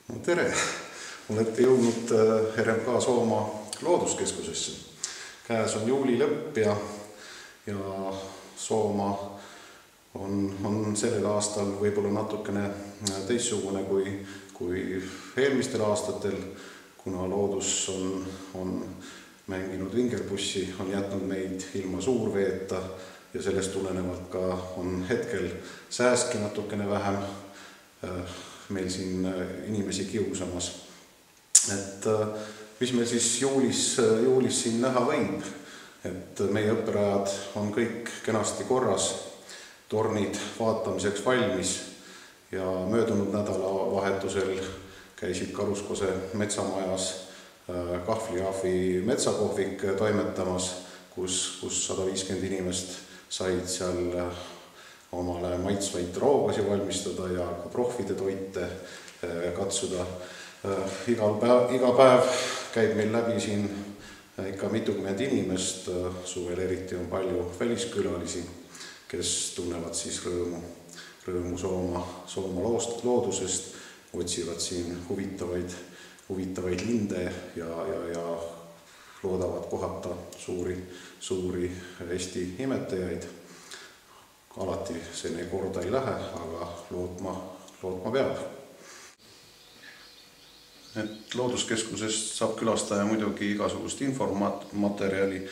No tere! Olete jõudnud RMK Soomaa looduskeskusesse. Käes on juuli lõpp ja Soomaa on sellel aastal võib-olla natukene teistsugune kui eelmistel aastatel, kuna loodus on mänginud vingerpussi, on jätnud meid ilma suurveeta ja sellest tulenevalt ka on hetkel sääski natukene vähem meil siin inimesi kiusamas. Et mis meil siis juulis siin näha võib, et meie õpperajad on kõik kenasti korras, tornid vaatamiseks valmis ja möödunud nädalavahetusel käisid Karuskose metsamajas Kahvli metsakohvik toimetamas, kus 150 inimest said seal omale maitsvaid roogasi valmistada ja ka prohvide toite katsuda. Iga päev käib meil läbi siin ikka mitukümmend inimest, suvel eriti on palju väliskülalisi, kes tunnevad siis rõõmu Sooma loodusest, otsivad siin huvitavaid linde ja loodavad kohata suuri Eesti imetajaid. Alati see nii korda ei lähe, aga lootma peab. Et looduskeskusest saab külastaja muidugi igasugust infomaterjali,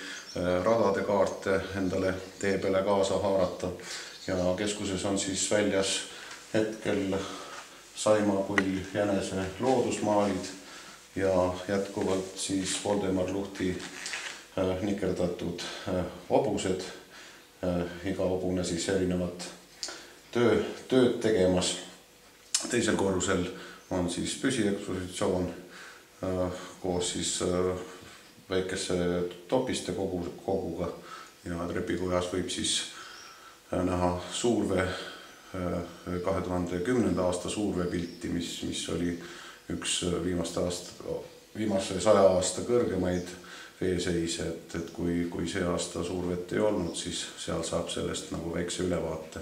radade kaarte endale tee peale kaasa haarata ja keskuses on siis väljas hetkel Saima kui jänese loodusmaalid ja jätkuvalt siis Voldemar Luhti nikerdatud hobused, iga hobune siis erinevat tööd tegemas. Teisel korrusel on siis püsiekspositsioon koos siis väikese topiste koguga ja trepikojas võib siis näha suurvee 2010. aasta suurveepilti, mis oli üks viimase 100 aasta kõrgemaid veeseise, et kui see aasta suurvett ei olnud, siis seal saab sellest nagu väikse ülevaate.